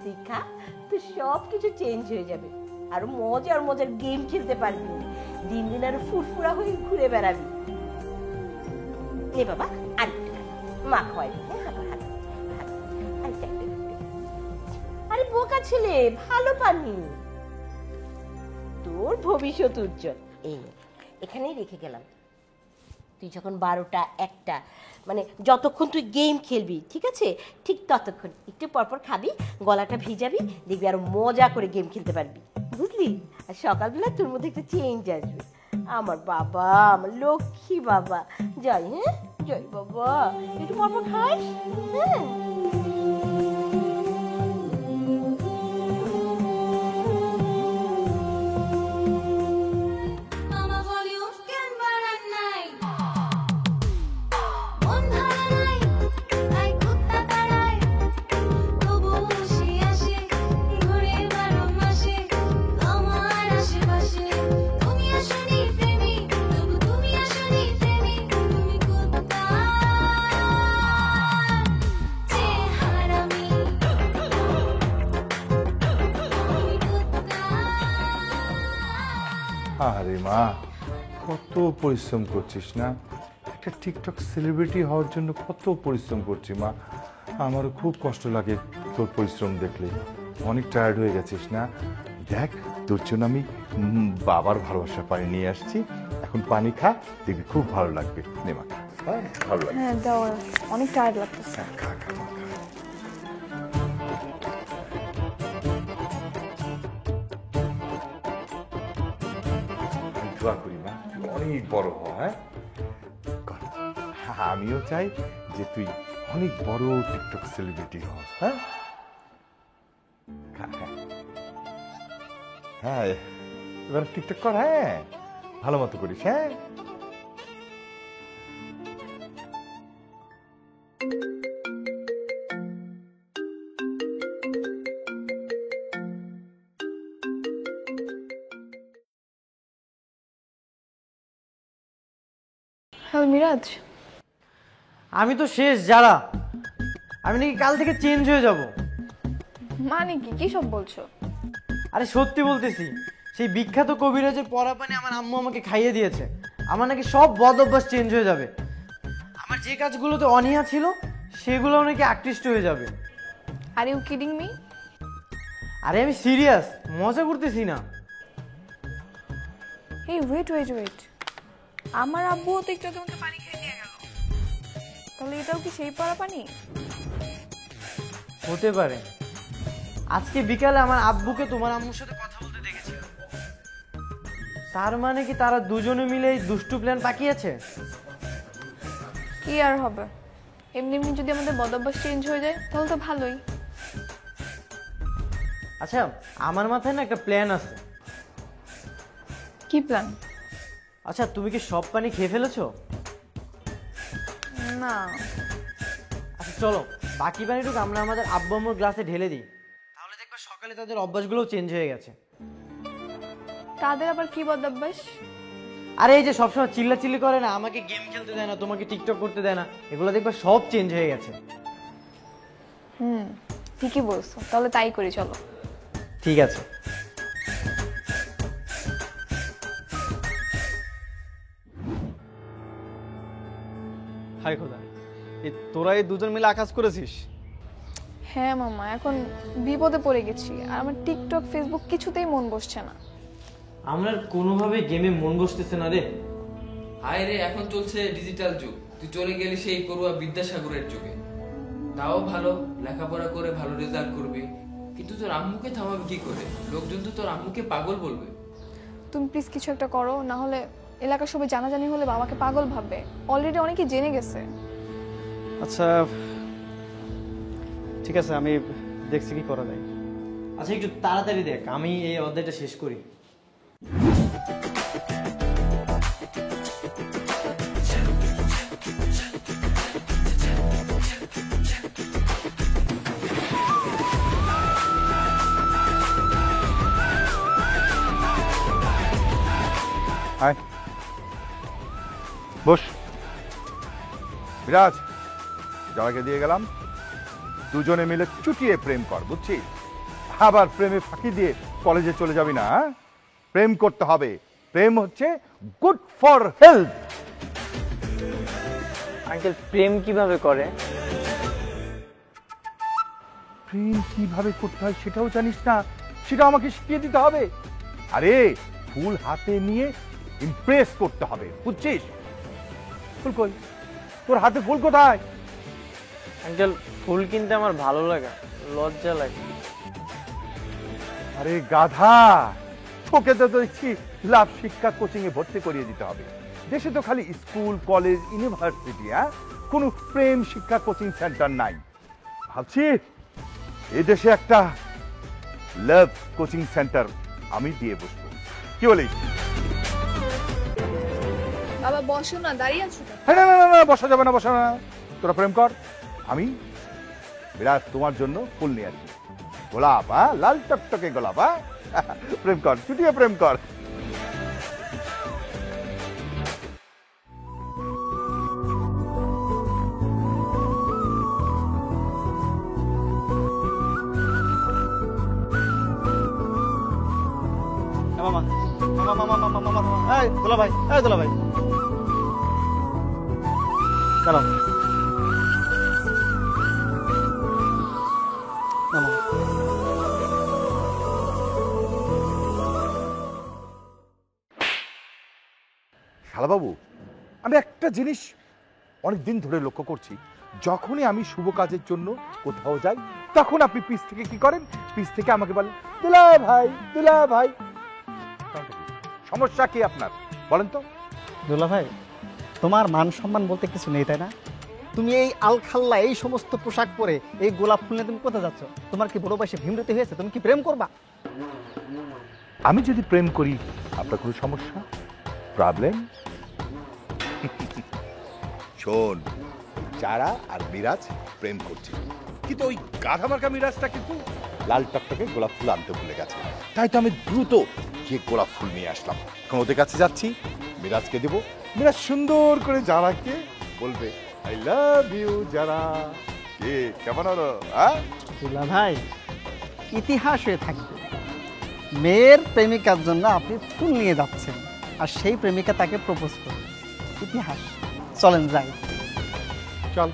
তুই খা, তো সব কিছু চেঞ্জ হয়ে যাবে। আরো মজার মজার গেম খেলতে পারবি, দিন দিন আরো ফুরফুরা হয়ে ঘুরে বেড়াবি। নে বাবা আরেকটু মা খাওয়াই। আরে বোকা ছেলে, ভালো পানি, তোর ভবিষ্যৎ উজ্জ্বল। এই নে, এখানেই রেখে গেলাম। তুই যখন 12টা 1টা মানে যতক্ষণ তুই গেম খেলবি, ঠিক আছে, ঠিক ততক্ষণ একটু পরপর খাবি, গলাটা ভিজাবি, দেখবি আরো মজা করে গেম খেলতে পারবি, বুঝলি? আর সকালবেলা তোর মধ্যে একটা চেঞ্জ আসবে। আমার বাবা, আমার লক্ষ্মী বাবা। যাই, হ্যাঁ যাই বাবা, একটু পরপর খাস। হ্যাঁ আরে মা, কত পরিশ্রম করছিস না? একটা টিকটক সেলিব্রিটি হওয়ার জন্য কত পরিশ্রম করছি মা। আমারও খুব কষ্ট লাগে তোর পরিশ্রম দেখলে। অনেক টায়ার্ড হয়ে গেছিস না? দেখ, তোর জন্য আমি বাবার ভালোবাসা পানি নিয়ে আসছি। এখন পানি খা, দেখবি খুব ভালো লাগবে। নে মা, ভালো লাগবে। হ্যাঁ দাও, অনেক টায়ার্ড লাগতেছে। খা খা মা, খা। দোয়া করি মা, তুই অনেক বড় হ। হ্যাঁ, আমিও চাই যে তুই অনেক বড় টিকটক সেলিব্রিটি হস। হ্যাঁ, হ্যাঁ, এবার টিকটক কর। হ্যাঁ, ভালো মতো করিস। হ্যাঁ, হ্যালো মিরাজ, আমি তো শেষ যারা। আমি নাকি কাল থেকে চেঞ্জ হয়ে যাব। মানে কি, কি সব বলছো? আরে সত্যি বলতেছি, সেই বিখ্যাত কবিরাজের পড়া পানি আমার আম্মু আমাকে খাইয়ে দিয়েছে। আমার নাকি সব বদ অভ্যাস চেঞ্জ হয়ে যাবে। আমার যে কাজগুলোতে অনীহা ছিল সেগুলো নাকি আকৃষ্ট হয়ে যাবে। Are you kidding me? আরে আমি সিরিয়াস, মজা করতেছি না। এই ওয়েট ওয়েট ওয়েট, আমার আব্বুও তো একটু তোমাকে পানি খেয়ে দিয়ে গেল, তাহলে এটাও কি সেই পড়া পানি? হতে পারে। আজকে বিকালে আমার আব্বুকে তোমার আম্মুর সাথে কথা বলতে খেলতে দেখেছিল। তার মানে কি তারা দুজনে মিলে এই দুষ্টু প্ল্যান পাকিয়েছে? কি আর হবে, এমনি এমনি যদি আমাদের বদভ্যাস চেঞ্জ হয়ে যায় তাহলে তো ভালোই। আচ্ছা, আমার মাথায় না একটা প্ল্যান আছে। কি প্ল্যান? আচ্ছা, তুমি কি সব পানি খেয়ে ফেলেছো? না। আচ্ছা চলো, বাকি পানিটুকু আমরা আমাদের আব্বু আম্মুর গ্লাসে ঢেলে দিই, তাহলে দেখবা সকালে তাদের অভ্যাসগুলো চেঞ্জ হয়ে গেছে। তাদের আবার কি বদভ্যাস? আরে এই যে সবসময় চিল্লাচিল্লি করে না, আমাকে গেম খেলতে দেয় না, তোমাকে টিকটক করতে দেয় না, এগুলো দেখবা সব চেঞ্জ হয়ে গেছে। ঠিকই বলছো, তাহলে তাই করি, চলো। ঠিক আছে। হাই খোদা, তোরা এই দুজন মিলে আকাজ করেছিস? হ্যাঁ মামা, এখন বিপদে পড়ে গেছি, আর আমার টিকটক ফেসবুক কিছুতেই মন বসছে না। আমরা কোনোভাবে গেমে মন বসতেছে না রে। হায় রে, এখন চলছে ডিজিটাল যুগ, তুই চলে গেলি সেই পড়ুয়া বিদ্যাসাগরের যুগে। তাও ভালো, লেখাপড়া করে ভালো রেজাল্ট করবি, কিন্তু তোর আম্মুকে থামাবে কি করে? লোকজন তো তোর আম্মুকে পাগল বলবে। তুমি প্লিজ কিছু একটা করো, না হলে এলাকার সবাই জানাজানি হলে বাবাকে পাগল ভাববে। অলরেডি অনেকেই জেনে গেছে। আচ্ছা ঠিক আছে, আমি দেখছি কি করা যায়। আচ্ছা একটু তাড়াতাড়ি দেখ, আমি এই অধ্যায়টা শেষ করি। হাই, বস। বিরাজ, যাওয়াকে দিয়ে গেলাম, দুজনে মিলে চুটিয়ে প্রেম কর, বুঝছিস? আবার প্রেমে ফাঁকি দিয়ে কলেজে চলে যাবি না। প্রেম করতে হবে, প্রেম হচ্ছে গুড ফর হেলথ। আঙ্কেল, প্রেম কিভাবে করে? প্রেম কিভাবে করতে হয় সেটাও জানিস না? সেটা আমাকে শিখিয়ে দিতে হবে। আরে ফুল হাতে নিয়ে ইমপ্রেস করতে হবে, বুঝছিস? ফুল কই? তোর হাতে ফুল কোথায়? আঙ্কেল, ফুল কিনতে আমার ভালো লাগে, লজ্জা লাগে। আরে গাধা, তোকে তো দেখছি লাভ শিক্ষা কোচিং এ ভর্তি করিয়ে দিতে হবে। দেশে তো খালি স্কুল, কলেজ, ইউনিভার্সিটি, কোনো প্রেম শিক্ষা কোচিং সেন্টার নাই। ভাবছি এই দেশে একটা লাভ কোচিং সেন্টার আমি দিয়ে বসবো, কি বলিস? বাবা বসো না, দাঁড়িয়ে আছো কেন? না না না, বসা যাবে না, বসা না। তোরা প্রেম কর, আমি বিরাট তোমার জন্য ফুল নিয়ে আসি। গোলাপ, লাল টকটকে গোলাপ। প্রেম কর, ছুটিয়ে প্রেম কর। মামা মামা মামা মামা মামা, এই দোলা ভাই, এই দোলা ভাই, দাঁড়াও। মামা শালাবাবু, আমি একটা জিনিস অনেক দিন ধরে লক্ষ্য করছি, যখনই আমি শুভ কাজের জন্য কোথাও যাই, তখন আপনি পিছ থেকে কি করেন? পিছ থেকে আমাকে বলেন দুলা ভাই, দুলা ভাই। সমস্যা কি আপনার বলেন তো? দোলা ভাই, তোমার মান সম্মান বলতে কিছু নেই, তাই না? তুমি এই আলখাল্লা, এই সমস্ত পোশাক পরে, এই গোলাপ ফুল নিয়ে তুমি কোথায় যাচ্ছ? তোমার কি বড় বয়সে ভীমরতি হয়েছে? তুমি কি প্রেম করবা? আমি যদি প্রেম করি আপনার কোনো সমস্যা, প্রবলেম? শোন, যারা আর মিরাজ প্রেম করছে, কিন্তু ওই গাধা মার্কা মিরাজটা কিন্তু লাল টকটকে গোলাপ ফুল আনতে ভুলে গেছে। তাই তো আমি দ্রুত গিয়ে গোলাপ ফুল নিয়ে আসলাম। এখন ওদের কাছে যাচ্ছি, মিরাজকে দেবো। মিরাজ সুন্দর করে যারাকে বলবে আই লাভ ইউ যারা। কে কেমন হলো? দোলা ভাই, ইতিহাস হয়ে থাকবে, মেয়ের প্রেমিকার জন্য আপনি ফুল নিয়ে যাচ্ছেন, আর সেই প্রেমিকা তাকে প্রপোজ করবে। ইতিহাস। চলেন যাই। চল।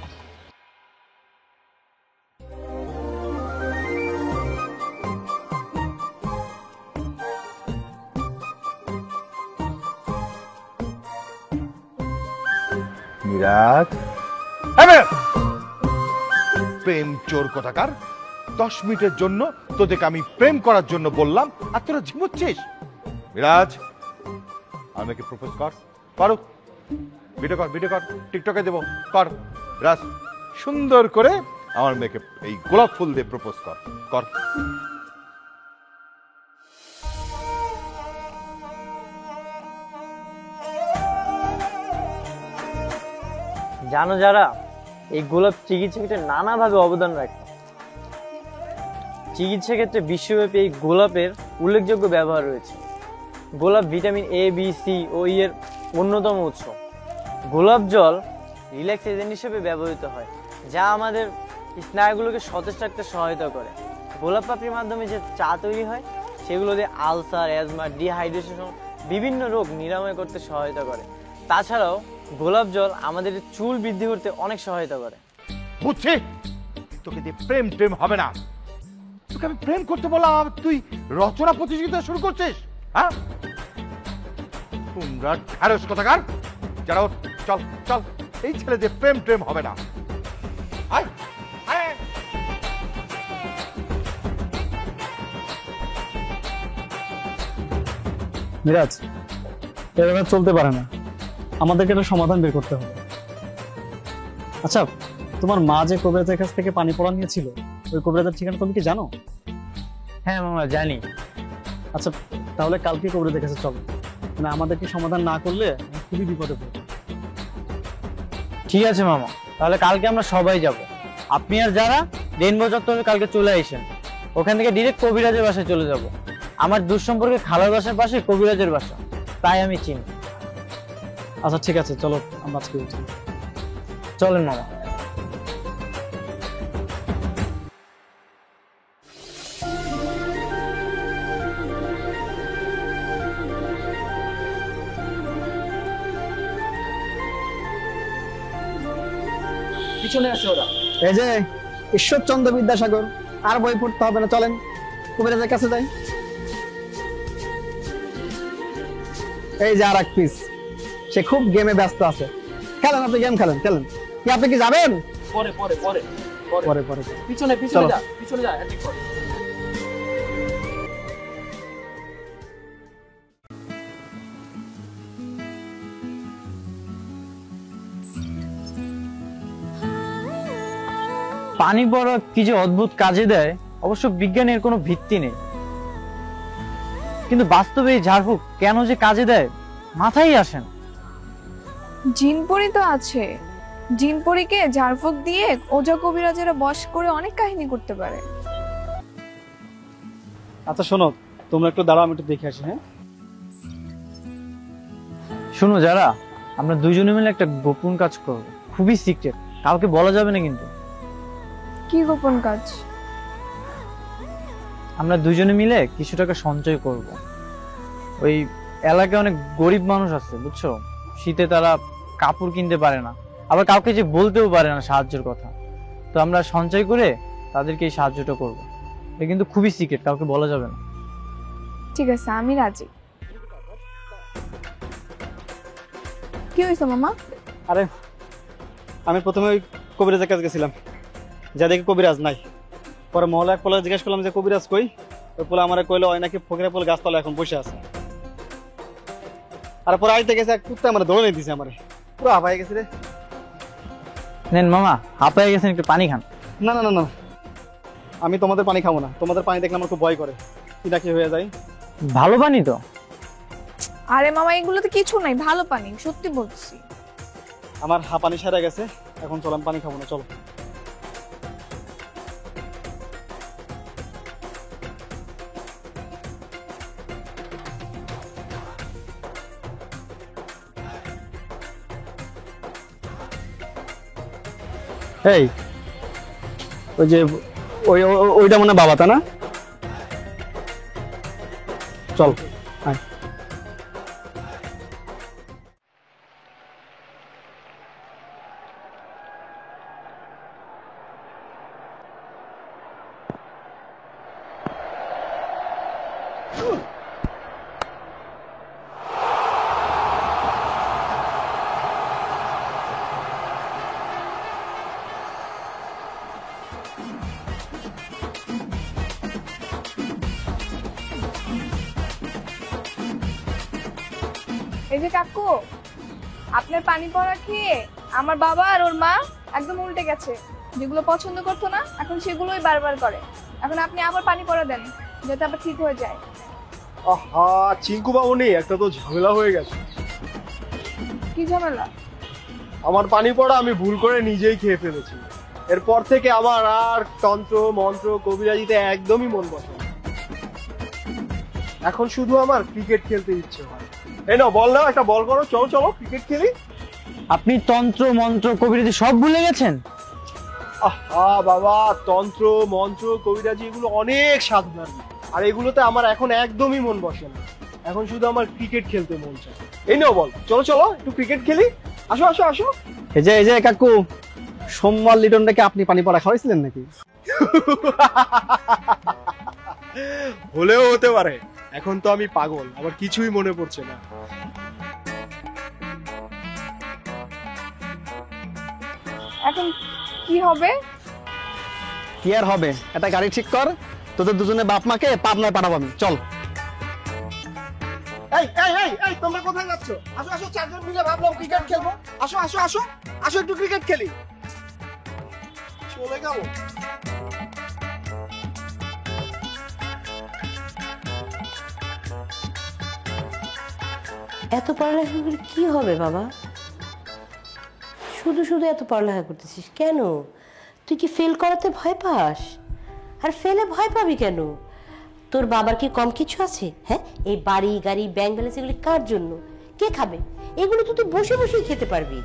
মিরাজ, প্রেম চোর কোথাকার, 10 মিনিটের জন্য তোদেরকে আমি প্রেম করার জন্য বললাম আর তোরা ঝিমুচ্ছিস। মিরাজ, আমাকে প্রপোজ কর। পারো? ভিডিও কর, টিকটকে দেবো, কর। রাজ, সুন্দর করে আমার মেয়েকে এই গোলাপ ফুল দিয়ে প্রপোজ কর। জানো যারা, এই গোলাপ চিকিৎসা ক্ষেত্রে নানাভাবে অবদান রাখে। চিকিৎসা ক্ষেত্রে বিশ্বব্যাপী এই গোলাপের উল্লেখযোগ্য ব্যবহার রয়েছে। গোলাপ ভিটামিন এ, বি, সি ও ই এর অন্যতম উৎস। গোলাপ জল রিল্যাক্স এজেন্ট হিসেবে ব্যবহৃত হয়, যা আমাদের স্নায়ুগুলোকে সতেজ রাখতে সহায়তা করে। গোলাপ পাপড়ির মাধ্যমে যে চা তৈরি হয়, সেগুলো দিয়ে আলসার, অ্যাজমা, ডিহাইড্রেশন বিভিন্ন রোগ নিরাময় করতে সহায়তা করে। তাছাড়াও গোলাপ জল আমাদের চুল বৃদ্ধি করতে অনেক সহায়তা করে। বুঝছি, তোকে দিয়ে প্রেম হবে না। তোকে আমি প্রেম করতে বললাম, তুই রচনা প্রতিযোগিতা শুরু করছিস? হ্যাঁ, তোমরা ঢ্যাঁড়স কথাকার। যারা চল, এই ছেলে দিয়ে প্রেম হবে না। আয়। মিরাজ, এভাবে চলতে পারে না, আমাদেরকে একটা সমাধান বের করতে হবে। আচ্ছা, তোমার মা যে কবিরাজের কাছ থেকে পানি পড়া নিয়েছিল, ওই কবিরাজের ঠিকানা তুমি কি জানো? হ্যাঁ মামা, জানি। আচ্ছা, তাহলে কালকে কবিরাজের কাছে চলো, মানে আমাদেরকে সমাধান না করলে খুবই বিপদে পড়বে। ঠিক আছে মামা, তাহলে কালকে আমরা সবাই যাব। আপনি আর যারা রেইনবো চত্বরে কালকে চলে আসেন, ওখান থেকে ডিরেক্ট কবিরাজের বাসায় চলে যাব। আমার দুঃসম্পর্কে খালার বাসার পাশে কবিরাজের বাসা, তাই আমি চিনি। আচ্ছা ঠিক আছে, চলো আমরা আজকে উঠি। চলেন মামা। পিছনে আছে ওরা। এই যে ঈশ্বরচন্দ্র বিদ্যাসাগর, আর বই পড়তে হবে না, চলেন কবিরাজের কাছে যাই। এই যে আর এক পিস, সে খুব গেমে ব্যস্ত আছে। খেলেন, আপনি গেম খেলেন। কি আপনি কি যাবেন? পরে পরে পরে পরে পরে পিছনে চলো। যা হ্যাঁ, পরে। পানি পড়া কি যে অদ্ভুত কাজে দেয়, অবশ্য বিজ্ঞানের কোনো ভিত্তি নেই, কিন্তু বাস্তবে এই ঝাড়ফুঁক কেন যে কাজে দেয় মাথায় আসেন। জিনপরি তো আছে, জিনপরিকে ঝাড়ফুঁক দিয়ে ওঝা কবিরাজেরা বশ করে অনেক কাহিনী করতে পারে। আচ্ছা শোনো, তোমরা একটু দাঁড়াও, আমি একটু দেখে আসি। হ্যাঁ শুনো যারা, আমরা দুজনে মিলে একটা গোপন কাজ করব, খুবই সিক্রেট, কাউকে বলা যাবে না কিন্তু। কি গোপন কাজ? আমরা দুজনে মিলে কিছু টাকা সঞ্চয় করব। ওই এলাকায় অনেক গরিব মানুষ আছে বুঝছো, শীতে তারা কাপড় কিনতে পারে না, আবার কাউকে যে বলতেও পারে না সাহায্যের কথা। তো আমরা সঞ্চয় করে তাদেরকে এই সাহায্যটা করব। এটা কিন্তু খুবই সিক্রেট, কাউকে বলা যাবে না। ঠিক আছে, আমি রাজি। কি হয়েছে মামা? আরে আমি প্রথমে ওই কবিরাজের কাছে গেছিলাম, যা দেখি কবিরাজ নাই। পরে মহল্লা এক পোলা জিজ্ঞেস করলাম যে কবিরাজ কই, ওই পোলা আমার কইলো ওই নাকি ফকিরা পোল গাছতলা এখন বসে আছে। আর পরে আইতে গেছে এক কুত্তা আমার দৌড়ে দিছে, আমার পুরো হাঁপাই গেছে রে। নেন মামা, হাঁপায়ে গেছেন, একটু পানি খান। না না না না, আমি তোমাদের পানি খাবো না, তোমাদের পানি দেখলে আমার খুব ভয় করে, কি না কি হয়ে যায়। ভালো পানি তো। আরে মামা, এগুলোতে কিছু নাই, ভালো পানি, সত্যি বলছি। আমার হাঁপানি সেরে গেছে, এখন চল, আমি পানি খাবো না, চলো। এই ওই যে ওইটা মনে বাবা, তা না? চল আয়। এই যে কাকু, আপনার পানি পড়া খেয়ে আমার বাবা আর ওর মা একদম উল্টে গেছে। যেগুলো পছন্দ করতো না এখন সেগুলোই বারবার করে। এখন আপনি আবার পানি পড়া দেন যাতে আবার ঠিক হয়ে যায়। আহা চিঙ্কু বাবুনি, একটা তো ঝামেলা হয়ে গেছে। কি ঝামেলা? আমার পানি পড়া আমি ভুল করে নিজেই খেয়ে ফেলেছি। এরপর থেকে আমার আর তন্ত্র মন্ত্র কবিরাজিতে একদমই মন বসে না। এখন শুধু আমার ক্রিকেট খেলতে ইচ্ছে হয়। এই নাও বল, নাও একটা বল করো, চলো চলো ক্রিকেট খেলি। আপনি তন্ত্র মন্ত্র কবিরাজি সব ভুলে গেছেন? আহা বাবা, তন্ত্র মন্ত্র কবিরাজি এগুলো অনেক সাধনার, আর এগুলোতে আমার এখন একদমই মন বসে না। এখন শুধু আমার ক্রিকেট খেলতে মন চায়। এই নাও বল, চলো চলো একটু ক্রিকেট খেলি। আসো আসো আসো। এই যে কাকু, সোমবার লিটনটাকে আপনি পানি পড়া খাওয়াইছিলেন নাকি? হলেও হতে পারে, এখন তো আমি পাগল, আমার কিছুই মনে পড়ছে না। এখন কি হবে? কি আর হবে, একটা গাড়ি ঠিক কর, তোদের দুজনে বাপ মাকে পাবনায় পাঠাবো আমি। চল। এই এই এই এই তোমরা কোথায় যাচ্ছ? আসো আসো, চারজন মিলে ভাবলাম ক্রিকেট খেলবো। আসো আসো আসো আসো, একটু ক্রিকেট খেলি। চলে গেল। এত পড়ালেখা করে কি হবে বাবা? শুধু শুধু এত পড়ালেখা করতেছিস কেন? তুই কি ফেল করাতে ভয় পাস? আর ফেলে ভয় পাবি কেন? তোর বাবার কি কম কিছু আছে? হ্যাঁ, এই বাড়ি গাড়ি ব্যাংক ব্যালেন্স এগুলি কার জন্য? কে খাবে? এগুলো তো তুই বসে বসেই খেতে পারবি।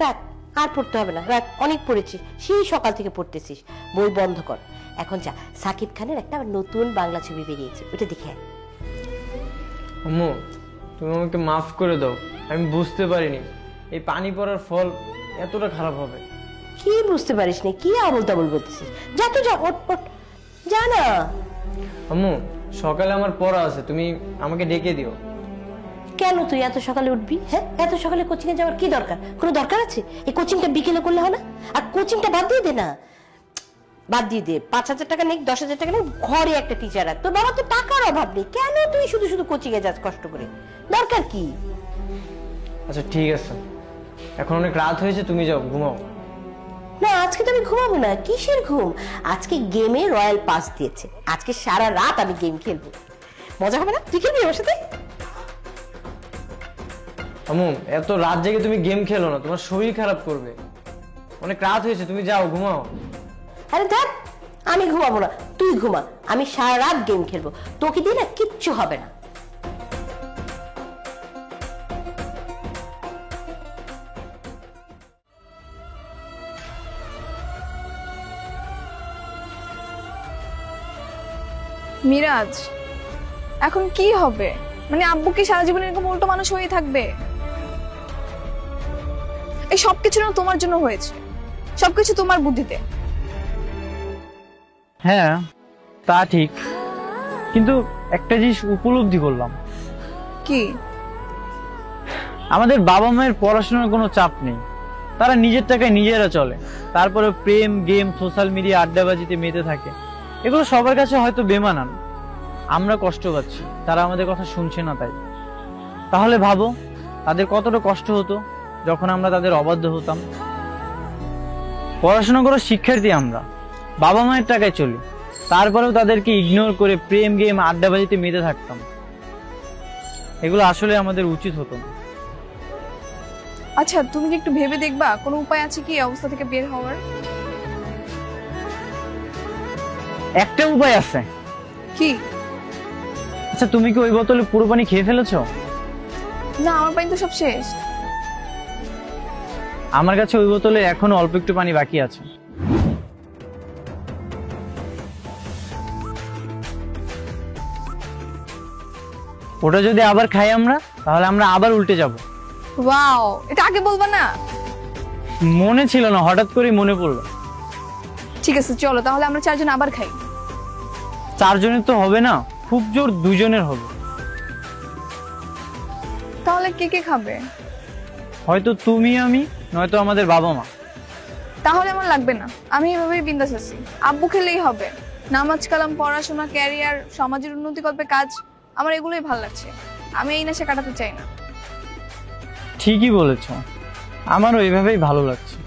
রাখ, আর পড়তে হবে না, রাখ, অনেক পড়েছিস, সেই সকাল থেকে পড়তেছিস। বই বন্ধ কর, এখন যা, সাকিব খানের একটা নতুন বাংলা ছবি বেরিয়েছে, ওটা দেখে আয়। আম্মু, তুমি আমাকে মাফ করে দাও, আমি বুঝতে পারিনি এই পানি পড়ার ফল এতটা খারাপ হবে। কি বুঝতে পারিস না? কি আবল তাবল বলতেছিস? যা তো যা, ওঠ ওঠ, যা না। আম্মু, সকালে আমার পড়া আছে, তুমি আমাকে ডেকে দিও। কেন তুই এত সকালে উঠবি? হ্যাঁ, এত সকালে কোচিং এ যাওয়ার কি দরকার? কোনো দরকার আছে? এই কোচিংটা বিকেলে করলে হয় না? আর কোচিংটা বাদ দিয়ে দে না, বাদ দিয়ে দে। 5,000 টাকা নেই, 10,000 টাকা নেই, ঘরে একটা টিচার রাখ। তোর বাবা তো টাকার অভাব নেই, কেন তুই শুধু শুধু কোচিং এ যাস কষ্ট করে? দরকার কি? আচ্ছা ঠিক আছে, এখন অনেক রাত হয়েছে, তুমি যাও ঘুমাও। না, আজকে তো আমি ঘুমাবো না। কিসের ঘুম? আজকে গেমে রয়্যাল পাস দিয়েছে, আজকে সারা রাত আমি গেম খেলবো। মজা হবে না? তুই খেলবি আমার সাথে? আম্মু, এত রাত জেগে তুমি গেম খেলো না, তোমার শরীর খারাপ করবে। অনেক রাত হয়েছে, তুমি যাও ঘুমাও। আরে দেখ, আমি ঘুমাবো না, তুই ঘুমা। আমি সারা রাত গেম খেলবো, তোকে দিয়ে না কিচ্ছু হবে না। মিরাজ, এখন কি হবে? মানে আব্বু কি সারা জীবন এরকম উল্টো মানুষ হয়ে থাকবে? এই সবকিছু না তোমার জন্য হয়েছে, সবকিছু তোমার বুদ্ধিতে। হ্যাঁ তা ঠিক, কিন্তু একটা জিনিস উপলব্ধি করলাম। কি? আমাদের বাবা মায়ের পড়াশোনার কোনো চাপ নেই, তারা নিজের টাকায় নিজেরা চলে, তারপরে প্রেম গেম সোশ্যাল মিডিয়া আড্ডাবাজিতে মেতে থাকে। এগুলো সবার কাছে হয়তো বেমানান, আমরা কষ্ট পাচ্ছি, তারা আমাদের কথা শুনছে না। তাই তাহলে ভাবো তাদের কতটা কষ্ট হতো যখন আমরা তাদের অবাধ্য হতাম। পড়াশোনা করার শিক্ষার্থী আমরা, বাবা মায়ের টাকায় চলি, তারপরেও তাদেরকে ইগনোর করে প্রেম গেম আড্ডাবাজিতে মেতে থাকতাম। এগুলো আসলে আমাদের উচিত হতো না। আচ্ছা, তুমি কি একটু ভেবে দেখবা কোনো উপায় আছে কি এই অবস্থা থেকে বের হওয়ার? একটা উপায় আছে। কি? আচ্ছা, তুমি কি ওই বোতলে পুরো পানি খেয়ে ফেলেছো? না, আমার পানি তো সব শেষ। আমার কাছে ওই বোতলে এখনো অল্প একটু পানি বাকি আছে। ওটা যদি আবার খাই আমরা, তাহলে আমরা আবার উল্টে যাব। ওয়াও, এটা আগে বলবা না? মনে ছিল না, হঠাৎ করেই মনে পড়লো। ঠিক আছে, চলো তাহলে আমরা চারজন আবার খাই। 4 জনের তো হবে না, খুব জোর 2 জনের হবে। তাহলে কে কে খাবে? হয়তো তুমি আমি, নয়তো আমাদের বাবা মা। তাহলে আমার লাগবে না, আমি এভাবেই বিন্দাস আছি। আব্বু খেলেই হবে। নামাজ কালাম, পড়াশোনা, ক্যারিয়ার, সমাজের উন্নতি কল্পে কাজ, আমার এগুলোই ভালো লাগছে। আমি এই নেশা কাটাতে চাই না। ঠিকই বলেছ, আমারও এইভাবেই ভালো লাগছে।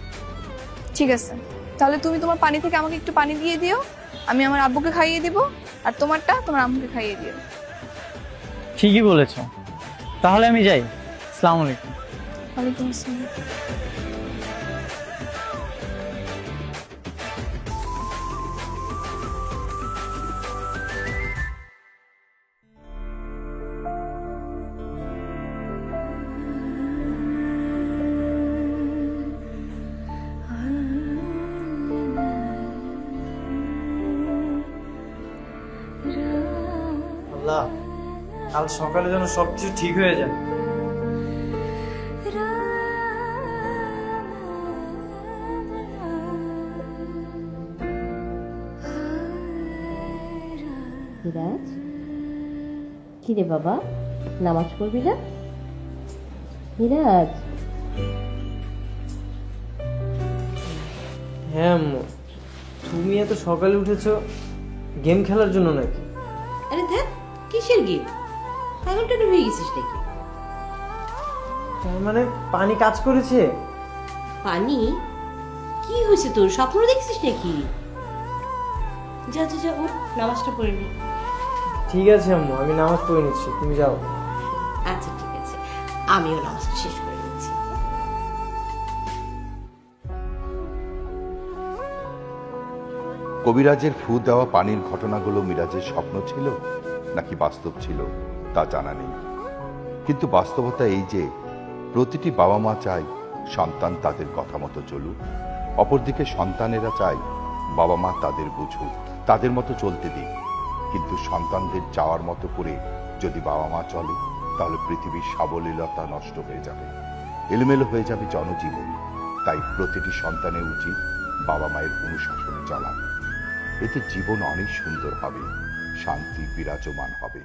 ঠিক আছে, তাহলে তুমি তোমার পানি থেকে আমাকে একটু পানি দিয়ে দিও, আমি আমার আব্বুকে খাইয়ে দিব, আর তোমারটা তোমার আম্মুকে খাইয়ে দিও। ঠিকই বলেছ, তাহলে আমি যাই। আসসালামু আলাইকুম। ওয়ালাইকুম আসসালাম। আল্লাহ, কাল সকালে যেন সবকিছু ঠিক হয়ে যায়। মিরাজ, কি রে বাবা, নামাজ পড়বি না? মিরাজ, হ্যাঁ আম্মু, তুমি এত সকালে উঠেছো গেম খেলার জন্য নাকি? আরে দেখ, কিসের গেম? পাগলটা হয়ে গেছিস নাকি? তার মানে পানি কাজ করেছে? পানি? কি হয়েছে তোর? স্বপ্ন দেখছিস নাকি? যা যা যা, ওঠ, নামাজটা পড়ে নি। ঠিক আছে আম্মু, আমি নামাজ পড়ে নিচ্ছি, তুমি যাও। আচ্ছা ঠিক আছে, আমিও নামাজটা শেষ করে নিচ্ছি। কবিরাজের ফু দেওয়া পানির ঘটনাগুলো মিরাজের স্বপ্ন ছিল নাকি বাস্তব ছিল তা জানা নেই, কিন্তু বাস্তবতা এই যে প্রতিটি বাবা মা চায় সন্তান তাদের কথা মতো চলুক, অপরদিকে সন্তানেরা চায় বাবা মা তাদের বুঝুক, তাদের মতো চলতে দিক। কিন্তু সন্তানদের চাওয়ার মতো করে যদি বাবা মা চলে, তাহলে পৃথিবীর সাবলীলতা নষ্ট হয়ে যাবে, এলোমেলো হয়ে যাবে জনজীবন। তাই প্রতিটি সন্তানের উচিত বাবা মায়ের অনুশাসনে চলা। এতে জীবন অনেক সুন্দর হবে, শান্তি বিরাজমান হবে।